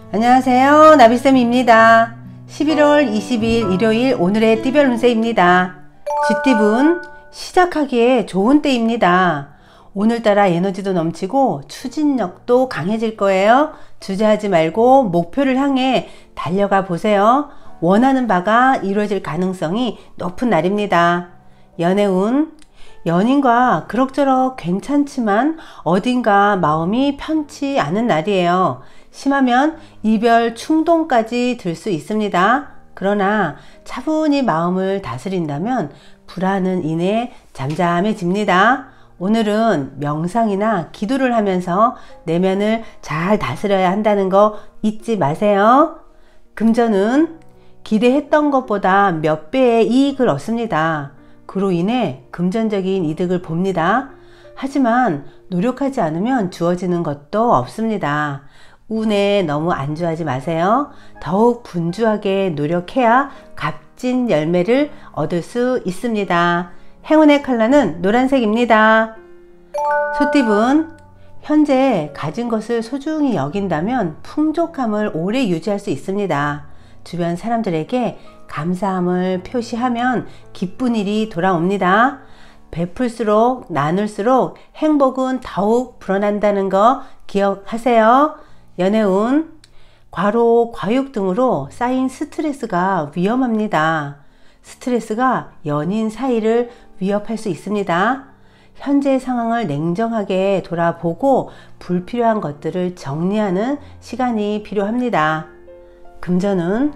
안녕하세요, 나비쌤입니다. 11월 20일 일요일 오늘의 띠별 운세입니다. 쥐띠분 시작하기에 좋은 때입니다. 오늘따라 에너지도 넘치고 추진력도 강해질 거예요. 주저하지 말고 목표를 향해 달려가 보세요. 원하는 바가 이루어질 가능성이 높은 날입니다. 연애운, 연인과 그럭저럭 괜찮지만 어딘가 마음이 편치 않은 날이에요. 심하면 이별 충동까지 들 수 있습니다. 그러나 차분히 마음을 다스린다면 불안은 이내 잠잠해집니다. 오늘은 명상이나 기도를 하면서 내면을 잘 다스려야 한다는 거 잊지 마세요. 금전은 기대했던 것보다 몇 배의 이익을 얻습니다. 그로 인해 금전적인 이득을 봅니다. 하지만 노력하지 않으면 주어지는 것도 없습니다. 운에 너무 안주하지 마세요. 더욱 분주하게 노력해야 값진 열매를 얻을 수 있습니다. 행운의 컬러는 노란색입니다. 소띠분, 현재 가진 것을 소중히 여긴다면 풍족함을 오래 유지할 수 있습니다. 주변 사람들에게 감사함을 표시하면 기쁜 일이 돌아옵니다. 베풀수록 나눌수록 행복은 더욱 불어난다는 거 기억하세요. 연애운, 과로, 과욕 등으로 쌓인 스트레스가 위험합니다. 스트레스가 연인 사이를 위협할 수 있습니다. 현재 상황을 냉정하게 돌아보고 불필요한 것들을 정리하는 시간이 필요합니다. 금전은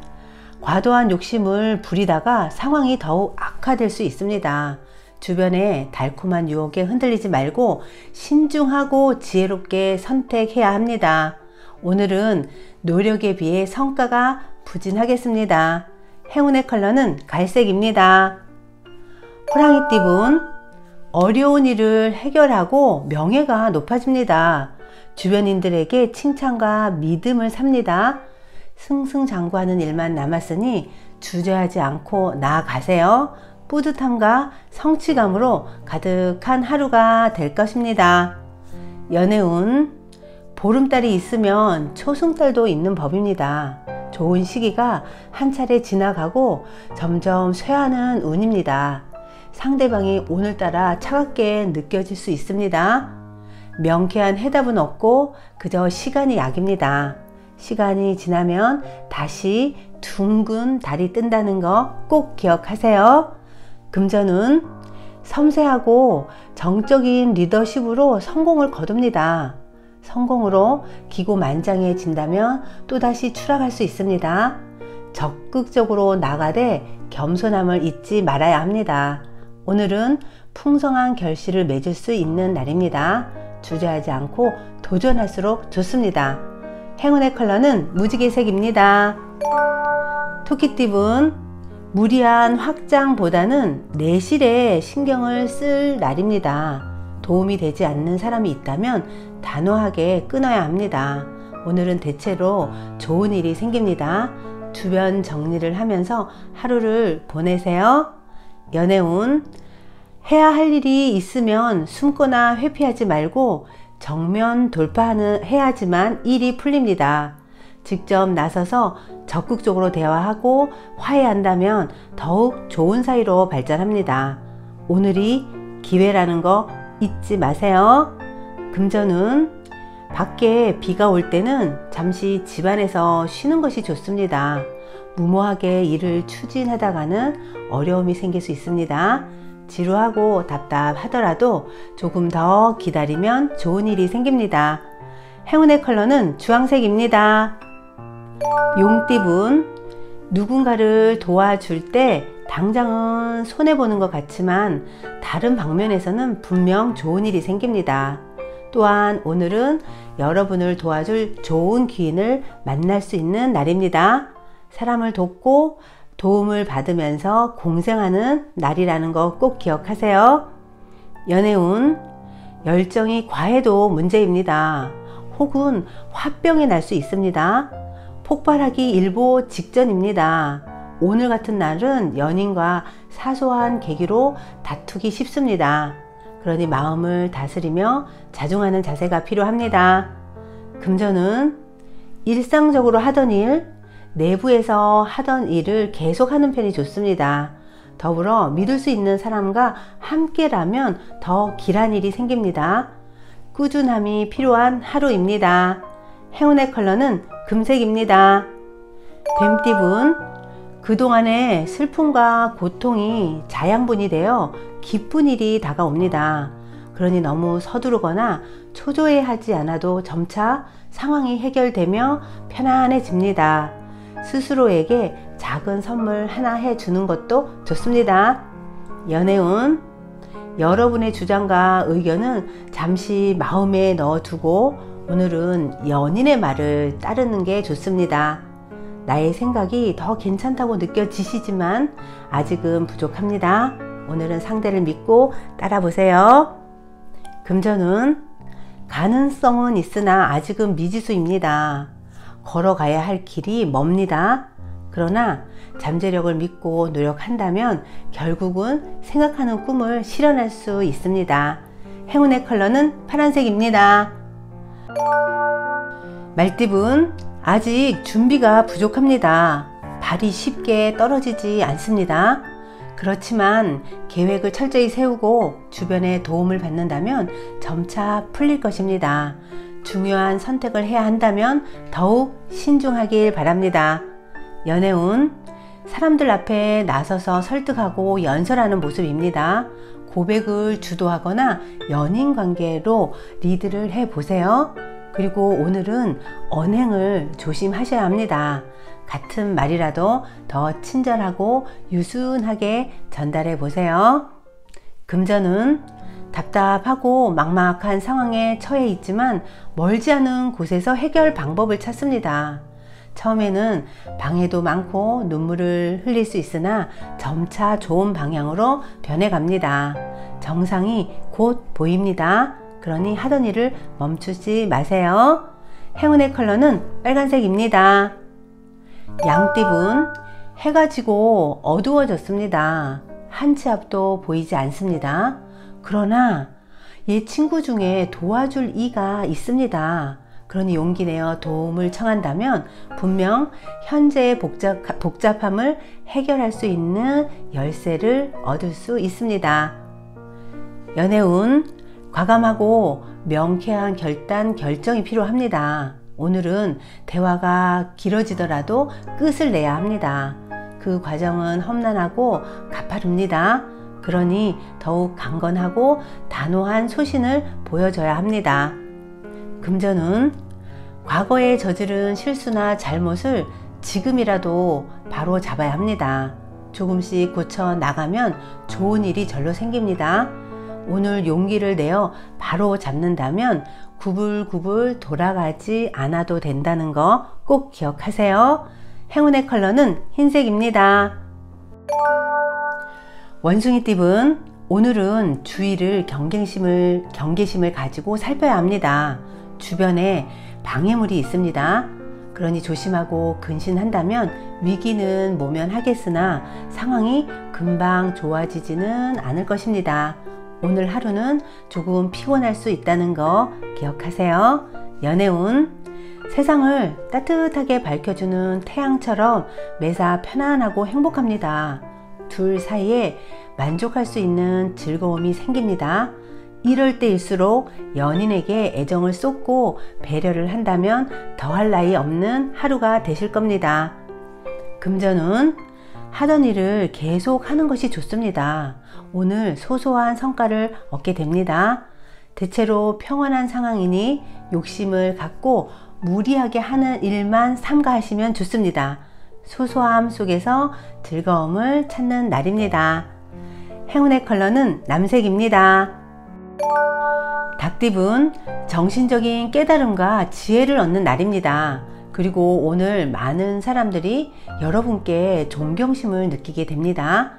과도한 욕심을 부리다가 상황이 더욱 악화될 수 있습니다. 주변의 달콤한 유혹에 흔들리지 말고 신중하고 지혜롭게 선택해야 합니다. 오늘은 노력에 비해 성과가 부진하겠습니다. 행운의 컬러는 갈색입니다. 호랑이띠분, 어려운 일을 해결하고 명예가 높아집니다. 주변인들에게 칭찬과 믿음을 삽니다. 승승장구하는 일만 남았으니 주저하지 않고 나아가세요. 뿌듯함과 성취감으로 가득한 하루가 될 것입니다. 연애운, 보름달이 있으면 초승달도 있는 법입니다. 좋은 시기가 한 차례 지나가고 점점 쇠하는 운입니다. 상대방이 오늘따라 차갑게 느껴질 수 있습니다. 명쾌한 해답은 없고 그저 시간이 약입니다. 시간이 지나면 다시 둥근 달이 뜬다는 거 꼭 기억하세요. 금전은 섬세하고 정적인 리더십으로 성공을 거둡니다. 성공으로 기고만장해진다면 또다시 추락할 수 있습니다. 적극적으로 나가되 겸손함을 잊지 말아야 합니다. 오늘은 풍성한 결실을 맺을 수 있는 날입니다. 주저하지 않고 도전할수록 좋습니다. 행운의 컬러는 무지개색입니다. 토끼띠분, 무리한 확장보다는 내실에 신경을 쓸 날입니다. 도움이 되지 않는 사람이 있다면 단호하게 끊어야 합니다. 오늘은 대체로 좋은 일이 생깁니다. 주변 정리를 하면서 하루를 보내세요. 연애운, 해야 할 일이 있으면 숨거나 회피하지 말고 정면 돌파해야지만 일이 풀립니다. 직접 나서서 적극적으로 대화하고 화해한다면 더욱 좋은 사이로 발전합니다. 오늘이 기회라는 거 잊지 마세요. 금전은 밖에 비가 올 때는 잠시 집안에서 쉬는 것이 좋습니다. 무모하게 일을 추진하다가는 어려움이 생길 수 있습니다. 지루하고 답답하더라도 조금 더 기다리면 좋은 일이 생깁니다. 행운의 컬러는 주황색입니다. 용띠분, 누군가를 도와줄 때 당장은 손해보는 것 같지만 다른 방면에서는 분명 좋은 일이 생깁니다. 또한 오늘은 여러분을 도와줄 좋은 기인을 만날 수 있는 날입니다. 사람을 돕고 도움을 받으면서 공생하는 날이라는 거 꼭 기억하세요. 연애운, 열정이 과해도 문제입니다. 혹은 화병이 날 수 있습니다. 폭발하기 일보 직전입니다. 오늘 같은 날은 연인과 사소한 계기로 다투기 쉽습니다. 그러니 마음을 다스리며 자중하는 자세가 필요합니다. 금전은 일상적으로 하던 일, 내부에서 하던 일을 계속하는 편이 좋습니다. 더불어 믿을 수 있는 사람과 함께라면 더 길한 일이 생깁니다. 꾸준함이 필요한 하루입니다. 행운의 컬러는 금색입니다. 뱀띠분, 그동안의 슬픔과 고통이 자양분이 되어 기쁜 일이 다가옵니다. 그러니 너무 서두르거나 초조해하지 않아도 점차 상황이 해결되며 편안해집니다. 스스로에게 작은 선물 하나 해주는 것도 좋습니다. 연애운, 여러분의 주장과 의견은 잠시 마음에 넣어두고 오늘은 연인의 말을 따르는 게 좋습니다. 나의 생각이 더 괜찮다고 느껴지시지만 아직은 부족합니다. 오늘은 상대를 믿고 따라보세요. 금전운, 가능성은 있으나 아직은 미지수입니다. 걸어가야 할 길이 멉니다. 그러나 잠재력을 믿고 노력한다면 결국은 생각하는 꿈을 실현할 수 있습니다. 행운의 컬러는 파란색입니다. 말띠분, 아직 준비가 부족합니다. 발이 쉽게 떨어지지 않습니다. 그렇지만 계획을 철저히 세우고 주변의 도움을 받는다면 점차 풀릴 것입니다. 중요한 선택을 해야 한다면 더욱 신중하길 바랍니다. 연애운, 사람들 앞에 나서서 설득하고 연설하는 모습입니다. 고백을 주도하거나 연인 관계로 리드를 해보세요. 그리고 오늘은 언행을 조심하셔야 합니다. 같은 말이라도 더 친절하고 유순하게 전달해 보세요. 금전은 답답하고 막막한 상황에 처해 있지만 멀지 않은 곳에서 해결 방법을 찾습니다. 처음에는 방해도 많고 눈물을 흘릴 수 있으나 점차 좋은 방향으로 변해갑니다. 정상이 곧 보입니다. 그러니 하던 일을 멈추지 마세요. 행운의 컬러는 빨간색입니다. 양띠분, 해가 지고 어두워졌습니다. 한 치 앞도 보이지 않습니다. 그러나 옛 친구 중에 도와줄 이가 있습니다. 그러니 용기 내어 도움을 청한다면 분명 현재의 복잡함을 해결할 수 있는 열쇠를 얻을 수 있습니다. 연애운, 과감하고 명쾌한 결정이 필요합니다. 오늘은 대화가 길어지더라도 끝을 내야 합니다. 그 과정은 험난하고 가파릅니다. 그러니 더욱 강건하고 단호한 소신을 보여줘야 합니다. 금전운, 과거에 저지른 실수나 잘못을 지금이라도 바로 잡아야 합니다. 조금씩 고쳐 나가면 좋은 일이 절로 생깁니다. 오늘 용기를 내어 바로 잡는다면 구불구불 돌아가지 않아도 된다는 거 꼭 기억하세요. 행운의 컬러는 흰색입니다. 원숭이띠분, 오늘은 주의를 경계심을 가지고 살펴야 합니다. 주변에 방해물이 있습니다. 그러니 조심하고 근신한다면 위기는 모면하겠으나 상황이 금방 좋아지지는 않을 것입니다. 오늘 하루는 조금 피곤할 수 있다는 거 기억하세요. 연애운, 세상을 따뜻하게 밝혀주는 태양처럼 매사 편안하고 행복합니다. 둘 사이에 만족할 수 있는 즐거움이 생깁니다. 이럴 때일수록 연인에게 애정을 쏟고 배려를 한다면 더할 나위 없는 하루가 되실 겁니다. 금전운, 하던 일을 계속 하는 것이 좋습니다. 오늘 소소한 성과를 얻게 됩니다. 대체로 평온한 상황이니 욕심을 갖고 무리하게 하는 일만 삼가하시면 좋습니다. 소소함 속에서 즐거움을 찾는 날입니다. 행운의 컬러는 남색입니다. 닭띠분, 정신적인 깨달음과 지혜를 얻는 날입니다. 그리고 오늘 많은 사람들이 여러분께 존경심을 느끼게 됩니다.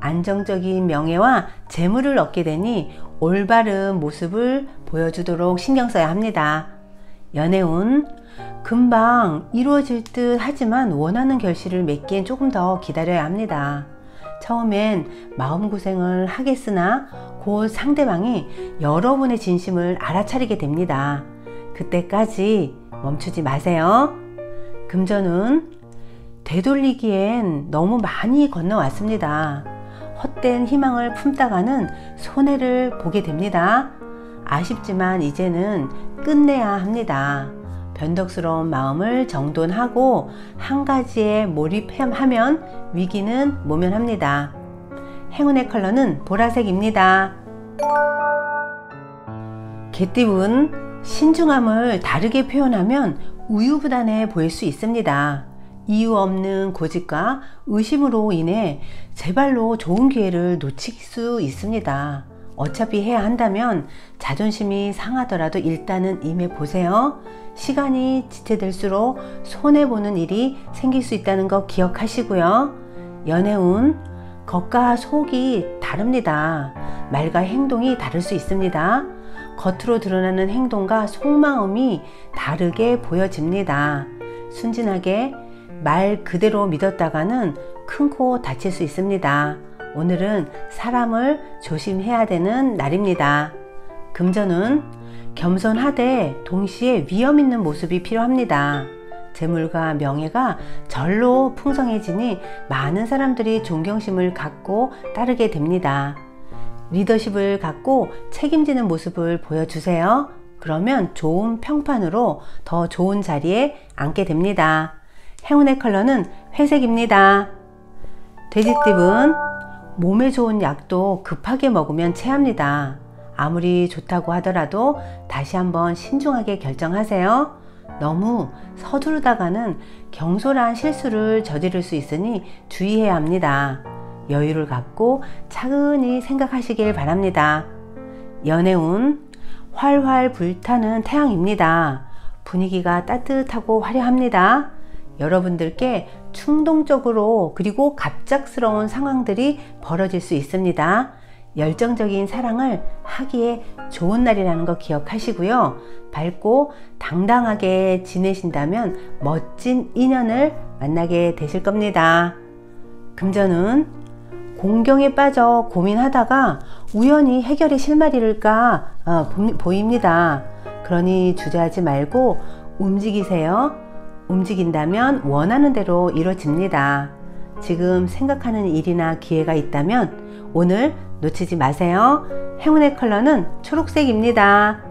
안정적인 명예와 재물을 얻게 되니 올바른 모습을 보여주도록 신경 써야 합니다. 연애운, 금방 이루어질 듯 하지만 원하는 결실을 맺기엔 조금 더 기다려야 합니다. 처음엔 마음고생을 하겠으나 곧 상대방이 여러분의 진심을 알아차리게 됩니다. 그때까지 멈추지 마세요. 금전운 되돌리기엔 너무 많이 건너왔습니다. 헛된 희망을 품다가는 손해를 보게 됩니다. 아쉽지만 이제는 끝내야 합니다. 변덕스러운 마음을 정돈하고 한 가지에 몰입하면 위기는 모면합니다. 행운의 컬러는 보라색입니다. 개띠운 신중함을 다르게 표현하면 우유부단해 보일 수 있습니다. 이유 없는 고집과 의심으로 인해 제발로 좋은 기회를 놓칠 수 있습니다. 어차피 해야 한다면 자존심이 상하더라도 일단은 임해보세요. 시간이 지체될수록 손해보는 일이 생길 수 있다는 거 기억하시고요. 연애운 겉과 속이 다릅니다. 말과 행동이 다를 수 있습니다. 겉으로 드러나는 행동과 속마음이 다르게 보여집니다. 순진하게 말 그대로 믿었다가는 큰 코 다칠 수 있습니다. 오늘은 사람을 조심해야 되는 날입니다. 금전은 겸손하되 동시에 위험 있는 모습이 필요합니다. 재물과 명예가 절로 풍성해지니 많은 사람들이 존경심을 갖고 따르게 됩니다. 리더십을 갖고 책임지는 모습을 보여주세요. 그러면 좋은 평판으로 더 좋은 자리에 앉게 됩니다. 행운의 컬러는 회색입니다. 돼지띠은 몸에 좋은 약도 급하게 먹으면 체합니다. 아무리 좋다고 하더라도 다시 한번 신중하게 결정하세요. 너무 서두르다가는 경솔한 실수를 저지를 수 있으니 주의해야 합니다. 여유를 갖고 차근히 생각하시길 바랍니다. 연애운 활활 불타는 태양입니다. 분위기가 따뜻하고 화려합니다. 여러분들께 충동적으로 그리고 갑작스러운 상황들이 벌어질 수 있습니다. 열정적인 사랑을 하기에 좋은 날이라는 거 기억하시고요. 밝고 당당하게 지내신다면 멋진 인연을 만나게 되실 겁니다. 금전은 공경에 빠져 고민하다가 우연히 해결의 실마리가 보입니다. 그러니 주저하지 말고 움직이세요. 움직인다면 원하는 대로 이루어집니다. 지금 생각하는 일이나 기회가 있다면 오늘 놓치지 마세요. 행운의 컬러는 초록색입니다.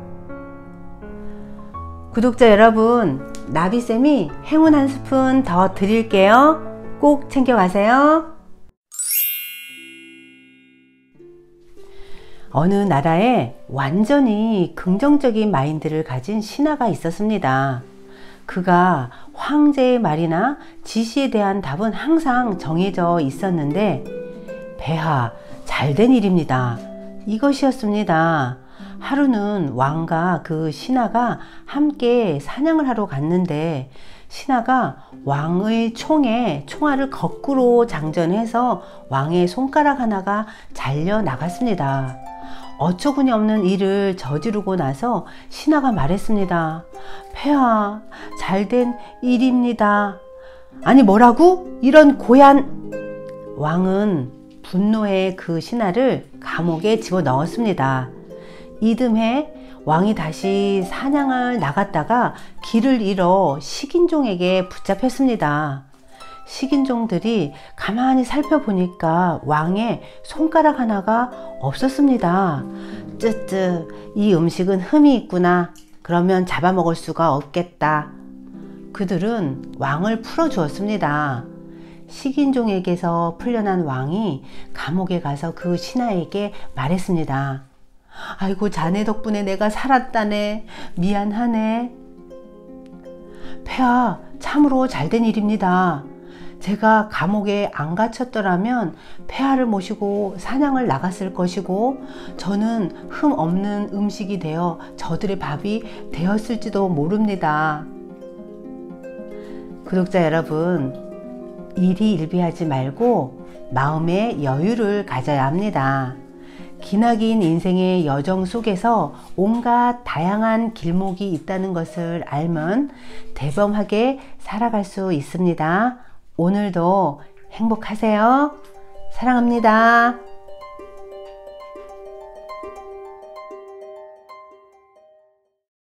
구독자 여러분, 나비쌤이 행운 한 스푼 더 드릴게요. 꼭 챙겨가세요. 어느 나라에 완전히 긍정적인 마인드를 가진 신하가 있었습니다. 그가 황제의 말이나 지시에 대한 답은 항상 정해져 있었는데 폐하, 잘된 일입니다. 이것이었습니다. 하루는 왕과 그 신하가 함께 사냥을 하러 갔는데 신하가 왕의 총에 총알을 거꾸로 장전해서 왕의 손가락 하나가 잘려 나갔습니다. 어처구니 없는 일을 저지르고 나서 신하가 말했습니다. 폐하, 잘된 일입니다. 아니 뭐라고? 이런 고얀... 왕은 분노해 그 신하를 감옥에 집어넣었습니다. 이듬해 왕이 다시 사냥을 나갔다가 길을 잃어 식인종에게 붙잡혔습니다. 식인종들이 가만히 살펴보니까 왕의 손가락 하나가 없었습니다. 쯔쯔, 이 음식은 흠이 있구나. 그러면 잡아먹을 수가 없겠다. 그들은 왕을 풀어주었습니다. 식인종에게서 풀려난 왕이 감옥에 가서 그 신하에게 말했습니다. 아이고, 자네 덕분에 내가 살았다네. 미안하네. 폐하, 참으로 잘된 일입니다. 제가 감옥에 안 갇혔더라면 폐하를 모시고 사냥을 나갔을 것이고 저는 흠 없는 음식이 되어 저들의 밥이 되었을지도 모릅니다. 구독자 여러분, 일희일비하지 말고 마음의 여유를 가져야 합니다. 기나긴 인생의 여정 속에서 온갖 다양한 길목이 있다는 것을 알면 대범하게 살아갈 수 있습니다. 오늘도 행복하세요. 사랑합니다.